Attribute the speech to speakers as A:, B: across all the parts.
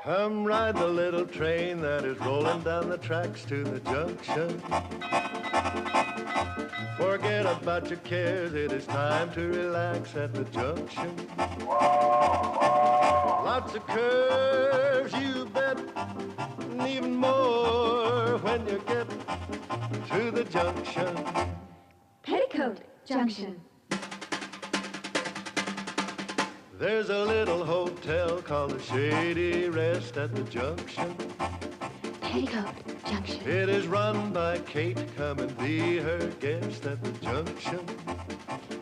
A: Come ride the little train that is rolling down the tracks to the junction. Forget about your cares, it is time to relax at the junction. Lots of curves, you bet, and even more when you get to the junction.
B: Petticoat Junction.
A: There's a little hotel called the Shady Rest at the junction.
B: Petticoat Junction.
A: It is run by Kate. Come and be her guest at the junction.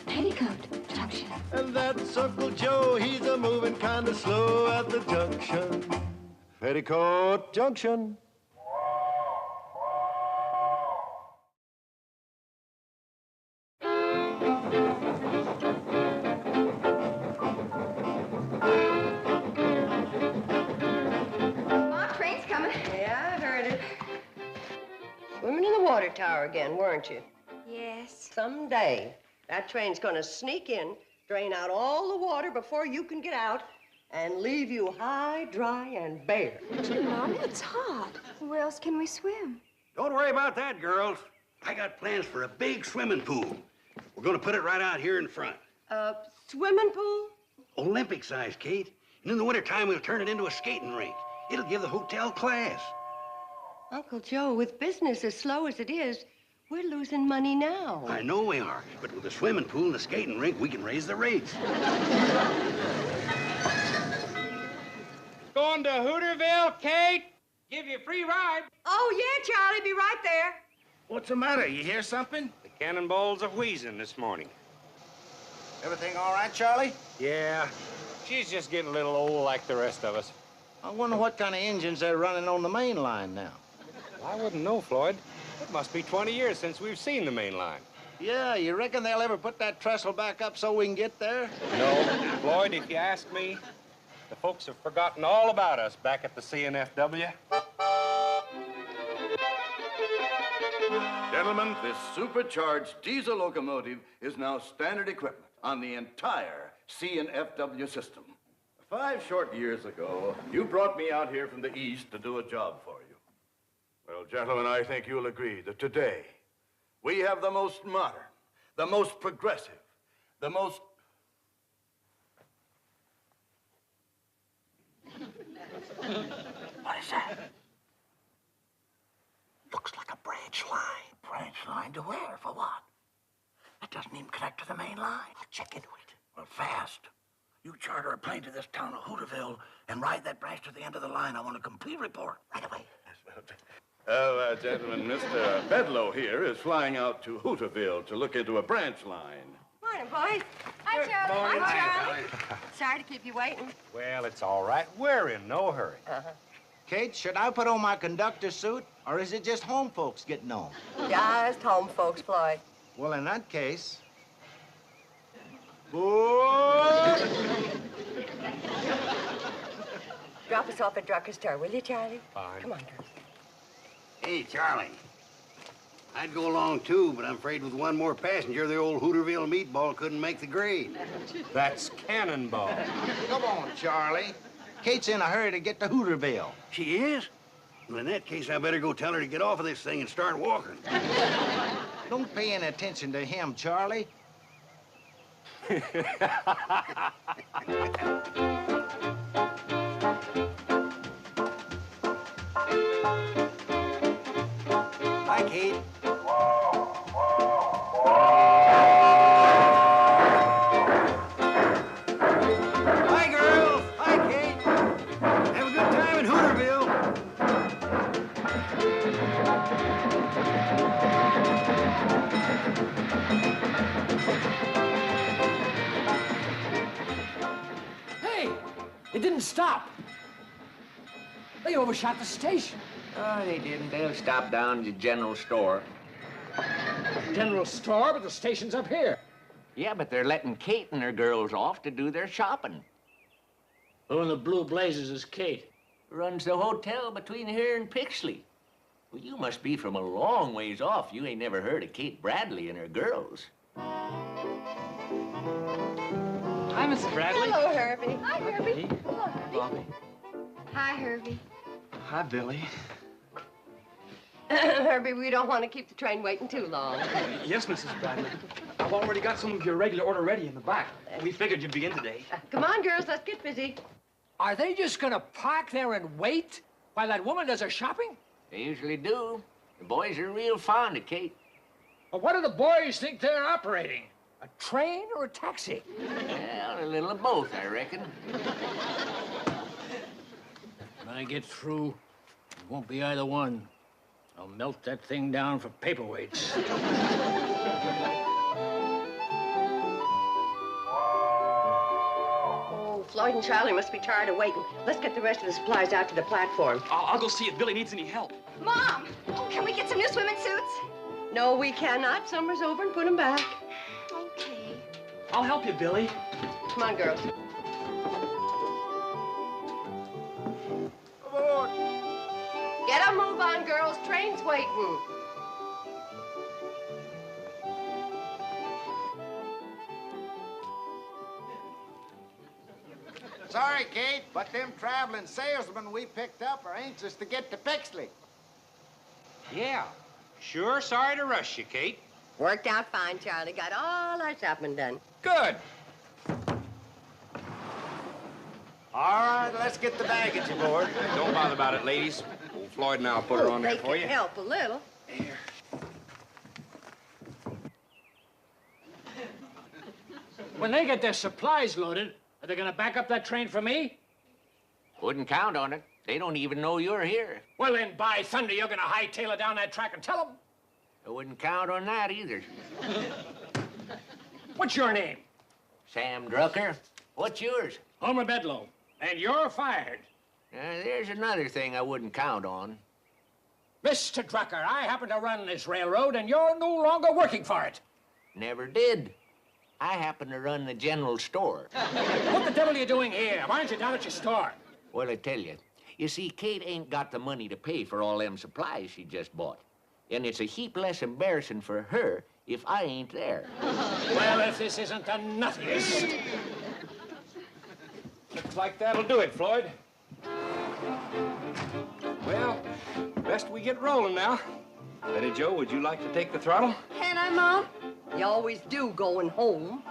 B: Petticoat Junction.
A: And that's Uncle Joe. He's a moving kind of slow at the junction. Petticoat Junction.
C: Swimming in the water tower again, weren't you?
B: Yes.
C: Someday, that train's gonna sneak in, drain out all the water before you can get out, and leave you high, dry, and bare.
B: Gee, Mom, it's hot. Where else can we swim?
D: Don't worry about that, girls. I got plans for a big swimming pool. We're gonna put it right out here in front.
C: Swimming pool?
D: Olympic size, Kate. And in the wintertime, we'll turn it into a skating rink. It'll give the hotel class.
C: Uncle Joe, with business as slow as it is, we're losing money now.
D: I know we are, but with the swimming pool and the skating rink, we can raise the rates.
E: Going to Hooterville, Kate? Give you a free ride.
C: Oh, yeah, Charlie, be right there.
E: What's the matter? You hear something? The cannonballs are wheezing this morning.
F: Everything all right, Charlie?
E: Yeah, she's just getting a little old like the rest of us.
F: I wonder what kind of engines they're running on the main line now.
E: I wouldn't know, Floyd. It must be 20 years since we've seen the main line.
F: Yeah, you reckon they'll ever put that trestle back up so we can get there?
E: No, Floyd, if you ask me, the folks have forgotten all about us back at the CNFW.
G: Gentlemen, this supercharged diesel locomotive is now standard equipment on the entire CNFW system. 5 short years ago, you brought me out here from the east to do a job for you. Well, gentlemen, I think you'll agree that today we have the most modern, the most progressive, the most...
D: What is that? Looks like a branch line.
H: Branch line to where? For what? It doesn't even connect to the main line.
D: I'll check into it.
H: Well, fast. You charter a plane to this town of Hooterville and ride that branch to the end of the line. I want a complete report right away.
G: Well, gentlemen, Mr. Bedlow here is flying out to Hooterville to look into a branch line.
C: Morning, boys. Hi, Charlie.
E: Morning.
C: Hi, Charlie. Sorry to keep you waiting.
E: Well, it's all right. We're in no hurry.
F: Kate, should I put on my conductor suit, or is it just home folks getting on?
C: Just home folks, Floyd.
F: Well, in that case... Boy!
C: Drop us off at Drucker's Store, will you, Charlie?
E: Fine.
C: Come on, girls.
D: Hey, Charlie. I'd go along, too, but I'm afraid with one more passenger, the old Hooterville meatball couldn't make the grade.
E: That's cannonball.
F: Come on, Charlie. Kate's in a hurry to get to Hooterville.
D: She is? Well, in that case, I better go tell her to get off of this thing and start walking.
F: Don't pay any attention to him, Charlie.
D: Hi, Kate. Hi, girls. Hi, Kate. Have a good time in Hooterville.
I: Hey, it didn't stop. They overshot the station.
J: Oh, they didn't. They'll stop down at the general store.
I: General store, but the station's up here.
J: Yeah, but they're letting Kate and her girls off to do their shopping.
I: Who in the blue blazes is Kate?
J: Runs the hotel between here and Pixley. Well, you must be from a long ways off. You ain't never heard of Kate Bradley and her girls.
I: Hi, Mrs. Bradley.
C: Hello, Herbie.
B: Hi, Herbie.
I: Coffee.
B: Hi, Herbie.
K: Hi, Billy.
C: Herbie, we don't want to keep the train waiting too long.
K: Yes, Mrs. Bradley. I've already got some of your regular order ready in the back. We figured you'd be in today.
C: Come on, girls, let's get busy.
I: Are they just gonna park there and wait while that woman does her shopping?
J: They usually do. The boys are real fond of Kate.
I: But what do the boys think they're operating? A train or a taxi?
J: Well, a little of both, I reckon.
I: When I get through, it won't be either one. I'll melt that thing down for paperweights.
C: Oh, Floyd and Charlie must be tired of waiting. Let's get the rest of the supplies out to the platform.
K: I'll go see if Billy needs any help.
B: Mom, can we get some new swimming suits?
C: No, we cannot. Summer's over and put them back.
B: Okay.
K: I'll help you, Billy.
C: Come on, girls.
F: Aboard.
C: Get a move on, girls. Train's waiting.
F: Sorry, Kate, but them traveling salesmen we picked up are anxious to get to Pixley.
E: Yeah. Sure sorry to rush you, Kate.
C: Worked out fine, Charlie. Got all our shopping done.
E: Good.
F: All right, let's get the baggage aboard.
E: Don't bother about it, ladies. Old Floyd and I'll put her on there
C: They
E: for
C: can
E: you.
C: help a little.
I: When they get their supplies loaded, are they gonna back up that train for me?
J: Wouldn't count on it. They don't even know you're here.
I: Well, then, by thunder, you're gonna hightail it down that track and tell them.
J: I wouldn't count on that either.
I: What's your name?
J: Sam Drucker. What's yours?
I: Homer Bedlow. And you're fired.
J: There's another thing I wouldn't count on.
I: Mr. Drucker, I happen to run this railroad, and you're no longer working for it.
J: Never did. I happen to run the general store.
I: What the devil are you doing here? Why aren't you down at your store?
J: Well, I tell you. You see, Kate ain't got the money to pay for all them supplies she just bought. And it's a heap less embarrassing for her if I ain't there.
I: Well, if this isn't the nuttiest.
E: Looks like that'll do it, Floyd. Well, best we get rolling now. Betty Jo, would you like to take the throttle?
B: Can I, Mom?
C: You always do going home.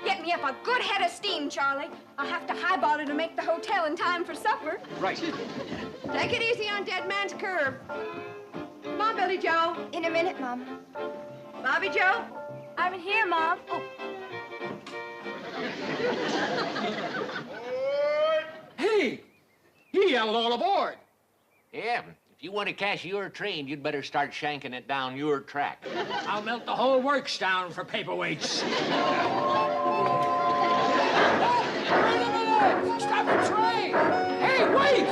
B: Get me up a good head of steam, Charlie. I'll have to highball it to make the hotel in time for supper.
E: Right.
C: Take it easy on Dead Man's Curve. Come on, Billy Joe.
B: In a minute, Mom.
C: Bobby Joe.
B: I'm in here, Mom. Oh.
I: Hey! He yelled all aboard.
J: Yeah, if you want to cash your train, you'd better start shanking it down your track.
I: I'll melt the whole works down for paperweights. Stop the train! Hey, wait!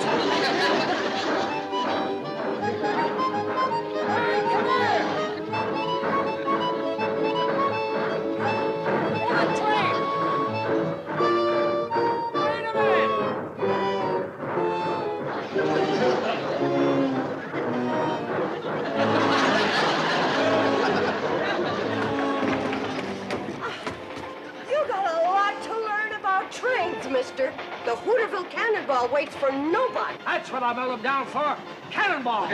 I: Hey, come here! Hold the train! Wait a minute!
C: You got a lot to learn about trains, mister. The Hooterville Cannonball waits for nobody.
I: That's what I melt them down for. Cannonball!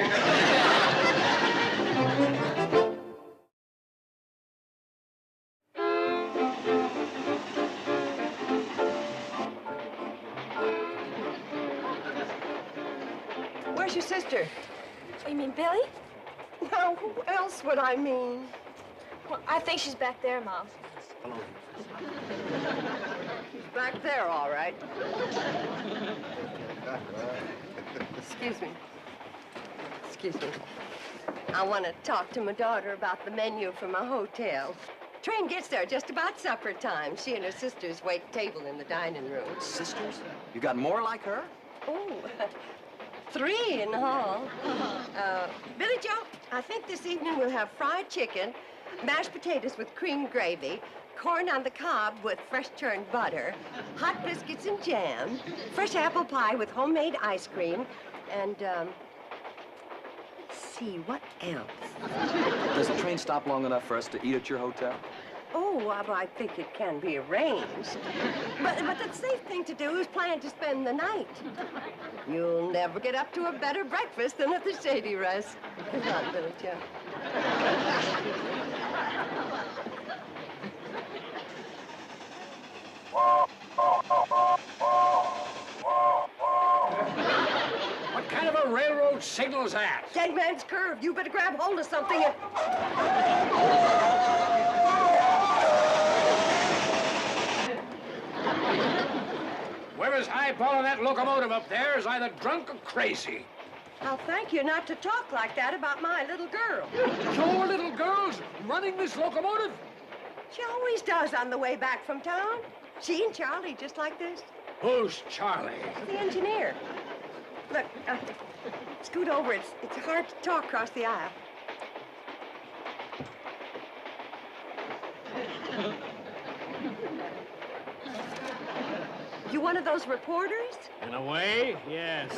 C: Where's your sister?
B: You mean Billy?
C: Now, who else would I mean?
B: Well, I think she's back there, Mom.
C: She's back there, all right. Excuse me. Excuse me. I want to talk to my daughter about the menu for my hotel. Train gets there just about supper time. She and her sisters wait table in the dining room.
K: Sisters? You got more like her?
C: Oh, 3 in all. Billy Joe, I think this evening we'll have fried chicken, mashed potatoes with cream gravy, corn on the cob with fresh churned butter, hot biscuits and jam, fresh apple pie with homemade ice cream, and, let's see, what else?
K: Does the train stop long enough for us to eat at your hotel?
C: Oh, well, I think it can be arranged. But the safe thing to do is plan to spend the night. You'll never get up to a better breakfast than at the Shady Rest. Come on, Billy Joe.
I: What kind of a railroad signal's that?
C: Dead man's curve. You better grab hold of something and...
I: Whoever's eyeballing that locomotive up there is either drunk or crazy.
C: I'll thank you not to talk like that about my little girl.
I: Your little girl's running this locomotive?
C: She always does on the way back from town. She and Charlie, just like this.
I: Who's Charlie?
C: The engineer. Look, scoot over. It's hard to talk across the aisle. You one of those reporters?
I: In a way, yes.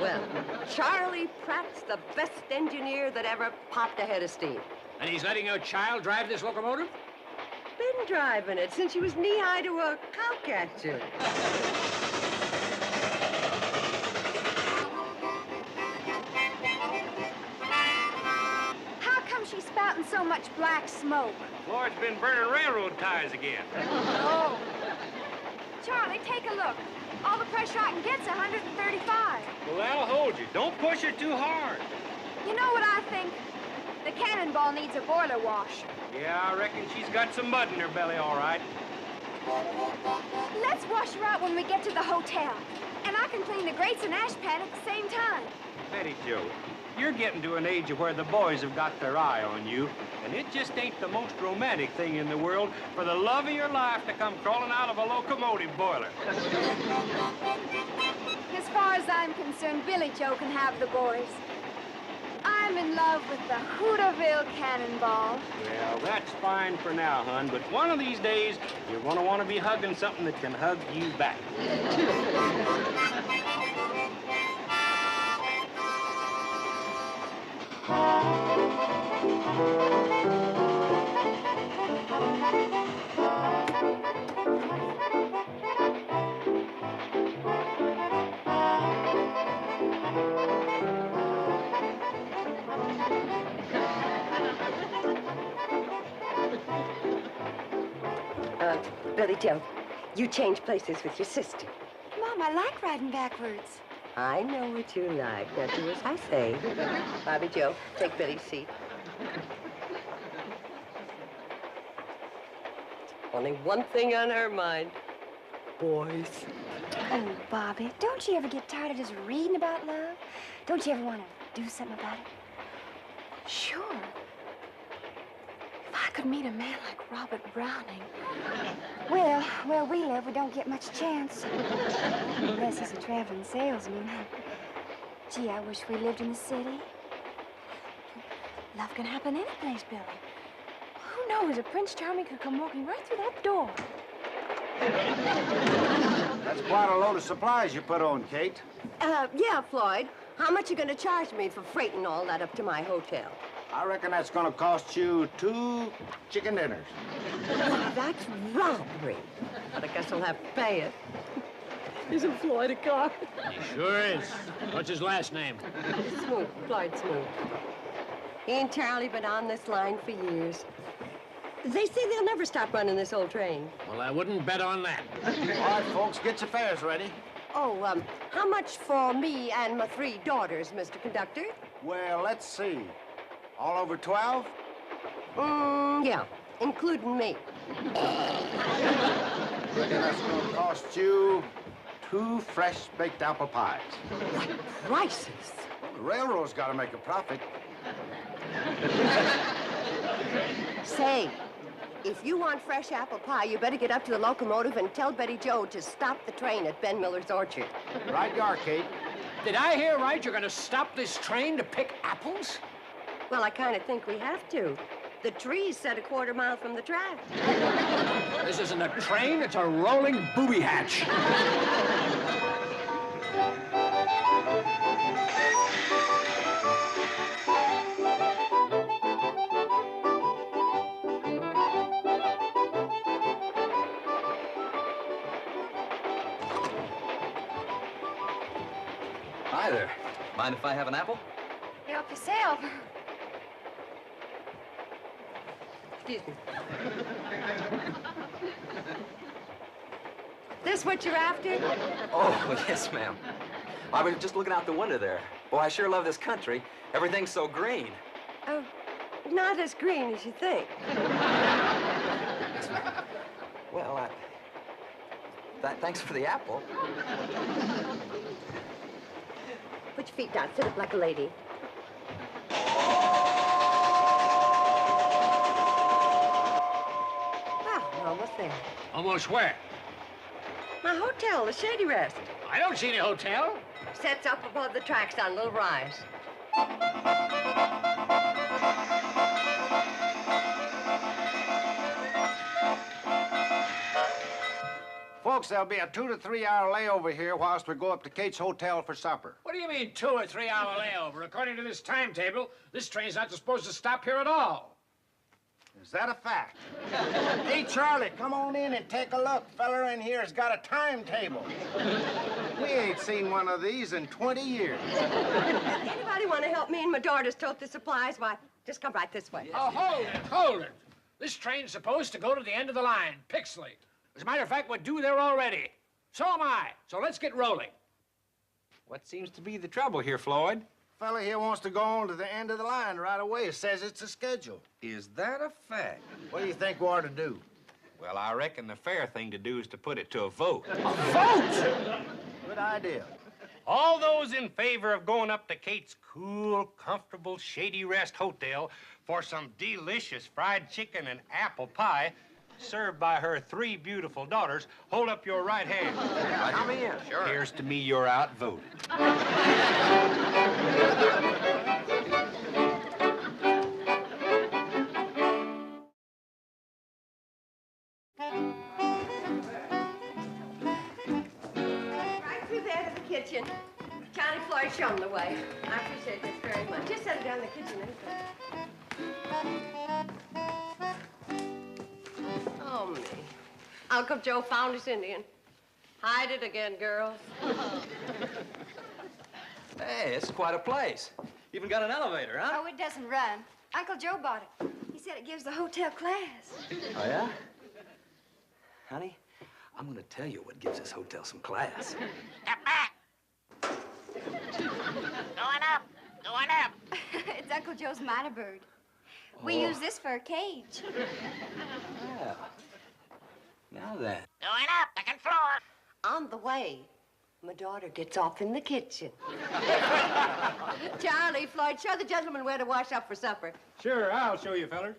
C: Well, Charlie Pratt's the best engineer that ever popped a head of steam.
I: And he's letting your child drive this locomotive?
C: Been driving it since she was knee-high to a cowcatcher.
B: How come she's spouting so much black smoke?
E: Floyd's been burning railroad ties again.
B: Oh. Charlie, take a look. All the pressure I can get's 135.
E: Well, that'll hold you. Don't push her too hard.
B: You know what I think? The cannonball needs a boiler wash.
E: Yeah, I reckon she's got some mud in her belly, all right.
B: Let's wash her out when we get to the hotel. And I can clean the grates and ash pan at the same time.
E: Betty Joe, you're getting to an age of where the boys have got their eye on you, and it just ain't the most romantic thing in the world for the love of your life to come crawling out of a locomotive boiler.
B: As far as I'm concerned, Billy Joe can have the boys. I'm in love with the Hooterville cannonball.
E: Well, that's fine for now, hon, but one of these days, you're gonna want to be hugging something that can hug you back.
C: Billy Joe, you change places with your sister.
B: Mom, I like riding backwards.
C: I know what you like. Now do as I say. Bobby Joe, take Billy's seat. Only one thing on her mind. Boys.
B: Oh, Bobby, don't you ever get tired of just reading about love? Don't you ever want to do something about it? Sure. If I could meet a man like Robert Browning. Well, where we live, we don't get much chance. Unless he's a traveling salesman. Gee, I wish we lived in the city. Love can happen any place, Billy. Who knows if Prince Charming could come walking right through that door?
F: That's quite a load of supplies you put on, Kate.
C: Yeah, Floyd. How much you gonna charge me for freighting all that up to my hotel?
F: I reckon that's gonna cost you 2 chicken dinners.
C: That's robbery. But I guess I'll have to pay it. Isn't Floyd a car?
I: He sure is. What's his last name?
C: Smoot, Floyd Smoot. He and Charlie been on this line for years. They say they'll never stop running this old train.
I: Well, I wouldn't bet on that.
F: All right, folks, get your fares ready.
C: Oh, how much for me and my 3 daughters, Mr. Conductor?
F: Well, let's see. All over 12?
C: Yeah, including me.
F: Reckon that's gonna cost you 2 fresh baked apple pies.
C: What prices?
F: Well, the railroad's gotta make a profit.
C: Say, if you want fresh apple pie, you better get up to the locomotive and tell Betty Joe to stop the train at Ben Miller's orchard.
F: Right you are, Kate.
I: Did I hear right? You're gonna stop this train to pick apples?
C: Well, I kind of think we have to. The tree's set a quarter mile from the track.
I: This isn't a train, it's a rolling booby hatch.
K: Hi there. Mind if I have an apple?
B: Help yourself.
C: Excuse me. This what you're after?
K: Oh, yes, ma'am. I was just looking out the window there. Boy, I sure love this country. Everything's so green.
C: Oh, not as green as you think.
K: Well, thanks for the apple.
C: Put your feet down. Sit up like a lady. Well, we're almost there.
I: Almost where?
C: My hotel, the Shady Rest.
I: I don't see any hotel.
C: Sets up above the tracks on a little rise.
F: Folks, there'll be a 2 to 3 hour layover here whilst we go up to Kate's Hotel for supper.
I: What do you mean, 2 or 3 hour layover? According to this timetable, this train's not supposed to stop here at all.
F: Is that a fact? Hey, Charlie, come on in and take a look. Feller in here's got a timetable. We ain't seen one of these in 20 years.
C: Anybody want to help me and my daughters tote the supplies? Why, just come right this way.
I: Oh, hold it. This train's supposed to go to the end of the line, Pixley. As a matter of fact, we're due there already. So am I. So let's get rolling.
E: What seems to be the trouble here, Floyd?
F: Fella here wants to go on to the end of the line right away. Says it's a schedule.
E: Is that a fact?
F: What do you think we ought to do?
E: Well, I reckon the fair thing to do is to put it to a vote.
F: A vote? Good idea.
E: All those in favor of going up to Kate's cool, comfortable Shady Rest Hotel for some delicious fried chicken and apple pie served by her 3 beautiful daughters, hold up your right hand.
F: Come in. Sure.
E: Here's to me you're outvoted.
C: Right through there to the kitchen. Johnny Floyd, show them the way. I appreciate this very much. Just set it down in the kitchen, anything. Oh, me. Uncle Joe found his Indian. Hide it again, girls.
K: Hey, this is quite a place. Even got an elevator, huh?
B: Oh, it doesn't run. Uncle Joe bought it. He said it gives the hotel class.
K: Oh, yeah? Honey, I'm gonna tell you what gives this hotel some class.
B: Step back. Going up. It's Uncle Joe's minor bird. We use this for a cage.
K: Yeah. Now then.
B: Going up, second floor.
C: On the way, my daughter gets off in the kitchen. Charlie, Floyd, show the gentleman where to wash up for supper.
E: Sure, I'll show you, fellers.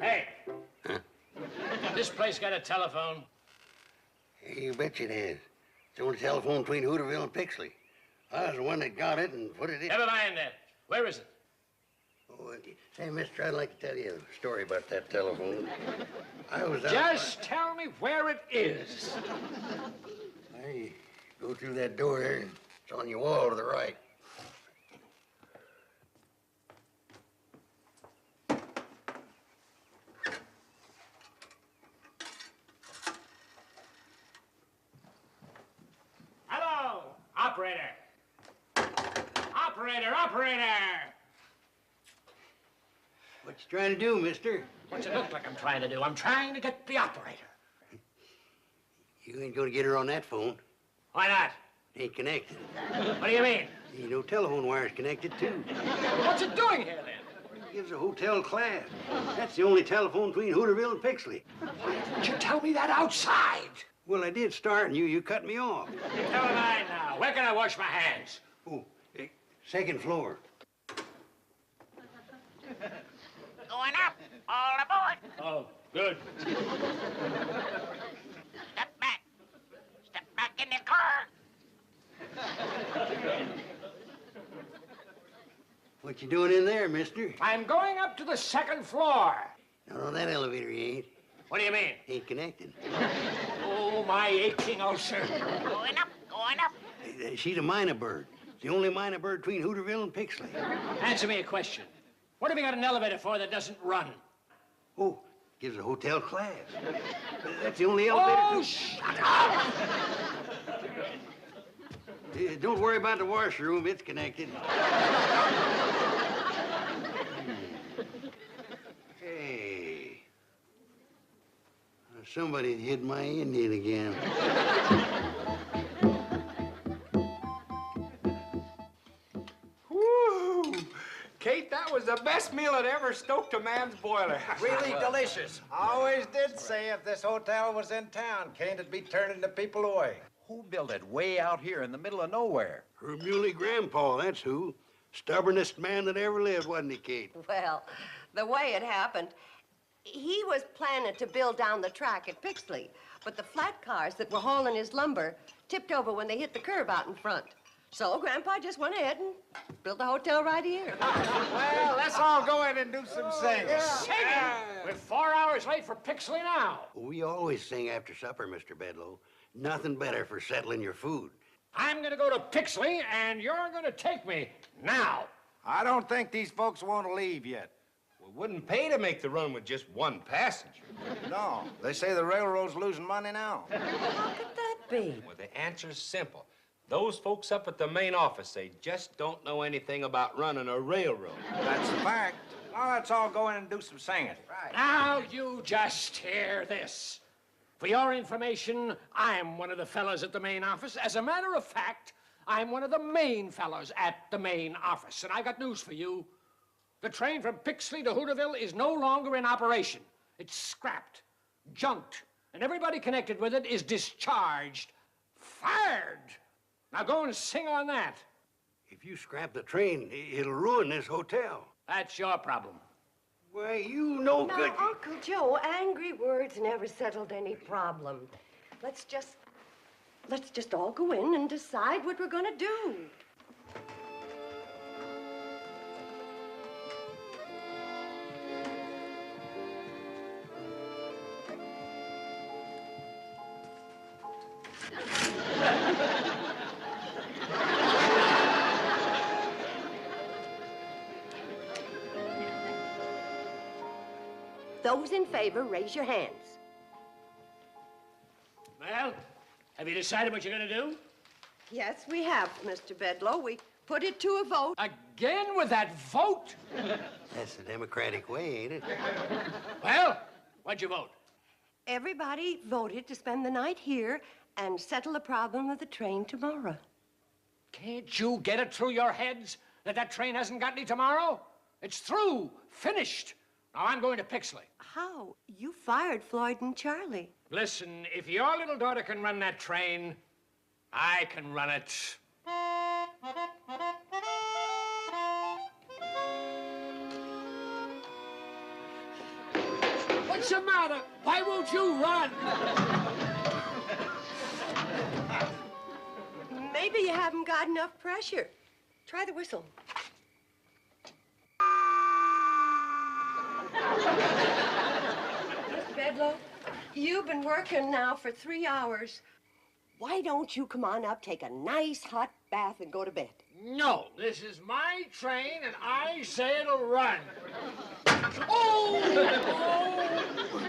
I: Hey. This place got a telephone?
D: You bet you it has. It's the only telephone between Hooterville and Pixley. I was the one that got it and put it in.
I: Never mind that. Where is it?
D: Oh, hey, mister, I'd like to tell you a story about that telephone. I was out...
I: Just tell me where it is.
D: Hey, go through that door there, and it's on your wall to the right.
I: Hello, operator. Operator.
D: What you trying to do, mister?
I: What's it look like I'm trying to do? I'm trying to get the operator.
D: You ain't gonna get her on that phone.
I: Why not?
D: Ain't connected.
I: What do you mean?
D: Ain't no telephone wires connected, too.
I: What's it doing here, then?
D: Gives a hotel class. That's the only telephone between Hooterville and Pixley.
I: Why didn't you tell me that outside?
D: Well, I did start, and you cut me off.
I: Never mind now. Where can I wash my hands?
D: Oh, second floor.
B: Going up. All aboard.
I: Oh, good.
B: Step back. Step back in the car.
D: What you doing in there, mister?
I: I'm going up to the second floor.
D: No, that elevator you ain't.
I: What do you mean?
D: Ain't connected.
I: Oh, my aching ulcer.
B: Going up.
D: She's a minor bird. The only minor bird between Hooterville and Pixley.
I: Answer me a question. What have you got an elevator for that doesn't run?
D: Oh, gives a hotel class. That's the only elevator.
I: Oh, shut up!
D: Don't worry about the washroom. It's connected. Hey. Somebody hit my Indian again.
E: Woo! Kate, that was the best meal that ever stoked a man's boiler.
F: Really delicious. I always did say if this hotel was in town, can't it be turning the people away?
L: Who built it way out here in the middle of nowhere?
D: Her muley grandpa, that's who. Stubbornest man that ever lived, wasn't he, Kate?
C: Well, the way it happened, he was planning to build down the track at Pixley, but the flat cars that were hauling his lumber tipped over when they hit the curb out in front. So Grandpa just went ahead and built the hotel right here.
F: Well, let's all go in and do some singing.
I: Singing? We're 4 hours late for Pixley now.
D: We always sing after supper, Mr. Bedloe. Nothing better for settling your food.
I: I'm going to go to Pixley, and you're going to take me now.
F: I don't think these folks want to leave yet.
E: We wouldn't pay to make the run with just one passenger.
F: No, they say the railroad's losing money now.
C: How could that be?
E: Well, the answer's simple. Those folks up at the main office, they just don't know anything about running a railroad.
F: That's a fact. Now let's all go in and do some singing. Right.
I: Now you just hear this. For your information, I'm one of the fellows at the main office. As a matter of fact, I'm one of the main fellows at the main office. And I've got news for you. The train from Pixley to Hooterville is no longer in operation. It's scrapped, junked, and everybody connected with it is discharged, fired. Now go and sing on that.
D: If you scrap the train, it'll ruin this hotel.
I: That's your problem.
D: Why, you know
C: Now,
D: good...
C: Uncle Joe, angry words never settled any problem. Let's just all go in and decide what we're gonna do. Those in favor, raise your hands.
I: Well, have you decided what you're going to do?
C: Yes, we have, Mr. Bedloe. We put it to a vote.
I: Again with that vote?
D: That's the democratic way, ain't it?
I: Well, what'd you vote?
C: Everybody voted to spend the night here and settle the problem of the train tomorrow.
I: Can't you get it through your heads that that train hasn't got any tomorrow? It's through, finished. Now I'm going to Pixley.
C: How? You fired Floyd and Charlie.
I: Listen, if your little daughter can run that train, I can run it. What's the matter? Why won't you run?
C: Maybe you haven't got enough pressure. Try the whistle. Mr. Bedloe, you've been working now for 3 hours. Why don't you come on up, take a nice hot bath, and go to bed?
I: No, this is my train, and I say it'll run. Oh!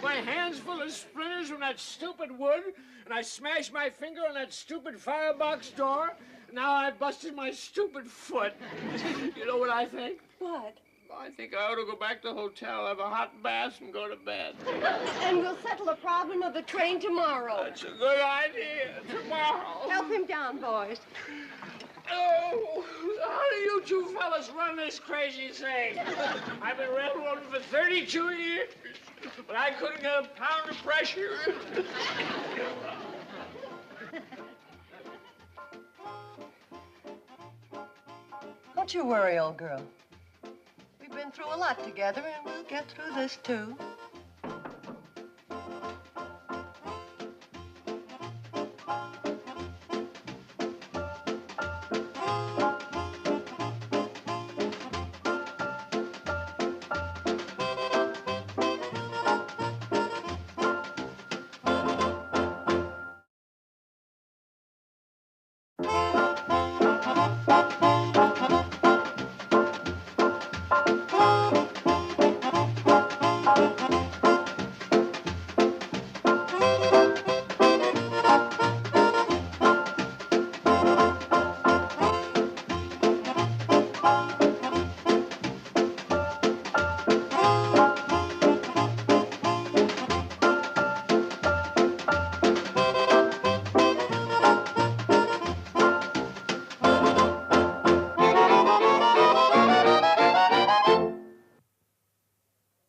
I: My hand's full of splinters from that stupid wood, and I smashed my finger on that stupid firebox door. Now I've busted my stupid foot. You know what I think?
C: What?
I: I think I ought to go back to the hotel, have a hot bath, and go to bed.
C: And we'll settle the problem of the train tomorrow.
I: That's a good idea. Tomorrow.
C: Help him down, boys.
I: Oh, how do you two fellas run this crazy thing? I've been railroading for 32 years, but I couldn't get a pound of pressure.
C: Don't you worry, old girl. We've been through a lot together, and we'll get through this, too.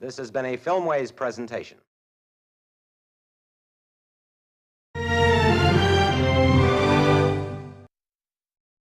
M: This has been a Filmways presentation.